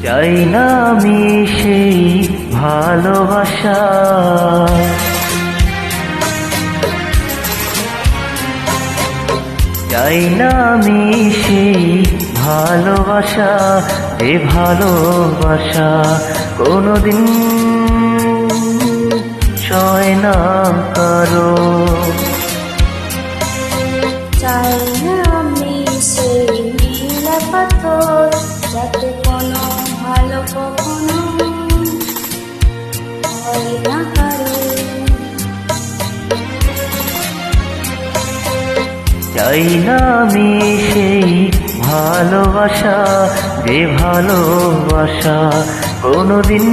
চাই না আমি সেই ভালোবাসা, চাই না আমি সেই ভালোবাসা, এ ভালোবাসা কোনোদিন সয় না কারো। চাই না আমি সেই নীলা পাথর, যাতে কোনো ভালো কখনো হয় না কারো। চাই না আমি সেই ভালোবাসা, যে ভালোবাসা কোনোদিন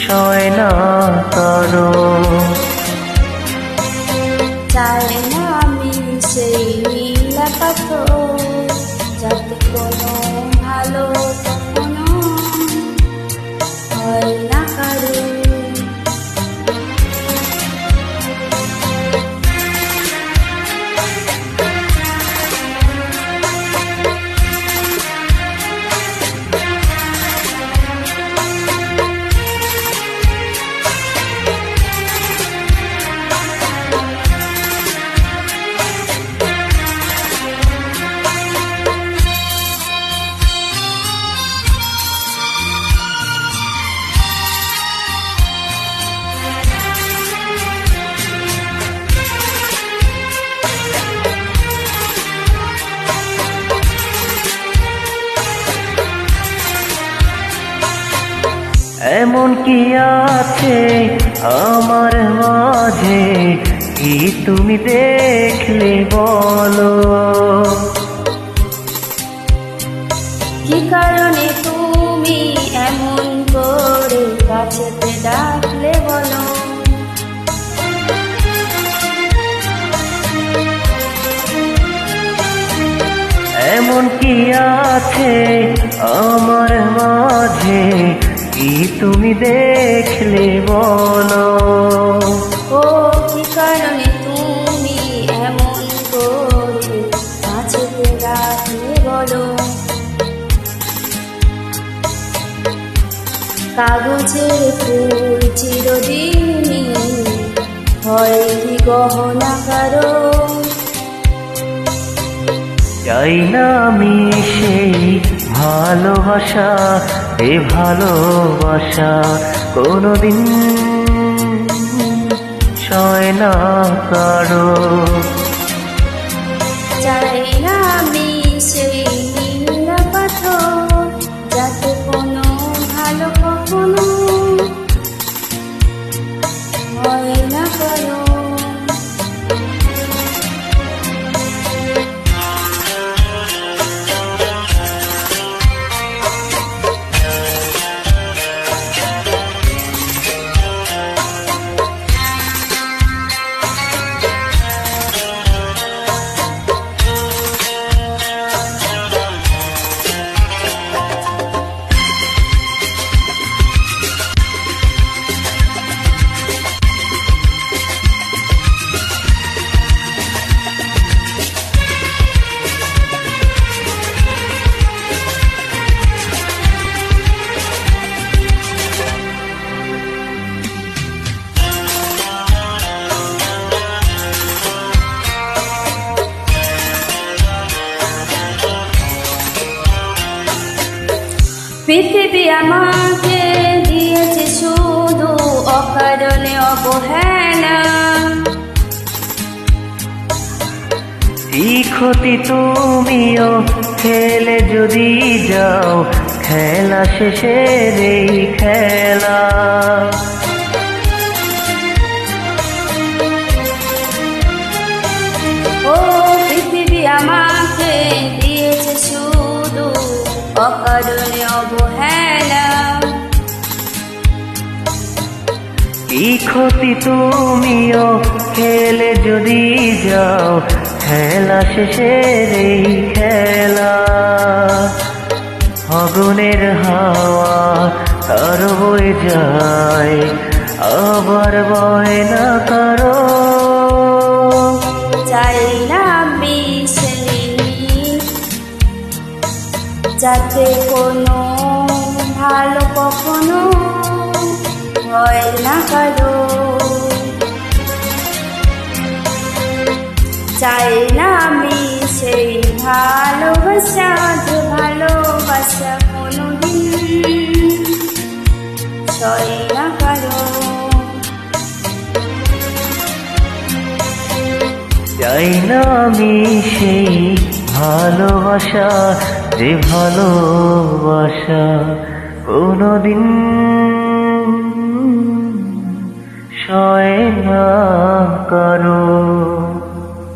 সয় না কারো। চাই না আমি সেই নীলা পাথর, যাতে কোনো ভালো কখনো হয় না কারো। এমন কি আছে আমার মাঝে, কি তুমি দেখলে বলো? কি কারণে তুমি এমন করে কাছেতে ডাকলে বলো? এমন কি আছে আমার মাঝে, কি তুমি দেখলে বলো? ও কি কারণে তুমি এমন করে কাছেতে ডাকলে বলো? কাগজের ফুল চিরদিনই হয় কি গহনা কারো। চাই না আমি সেই ভালোবাসা, এ ভালোবাসা কোনোদিন সয় না কারো। চাই না আমি সেই নীলা পাথর, যাতে কোনো ভালো কখনো হয় না কারো। পৃথিবী আমাকে দিয়েছে শুধু অকারণে অবহেলা। এই ক্ষতি তুমিও খেলে যদি যাও, খেলা শেষের এই খেলা। ও পৃথিবী আমাকে দিয়েছে শুধু অকারণে অবহেলা। এই ক্ষতি তুমিও খেলে যদি যাও, খেলা শেষের এই খেলা। আগুনের হাওয়া তার বয়ে যায়, আবার বয় না কারো। চাই না আমি সেই যাতে কোনো ভালো কখনো হয় না কারো। চাই না আমি সেই ভালোবাসা, যে ভালোবাসা কোনোদিন সয় না কারো। চাই না আমি সেই ভালোবাসা, যে ভালোবাসা কোনোদিন সয় না কারো।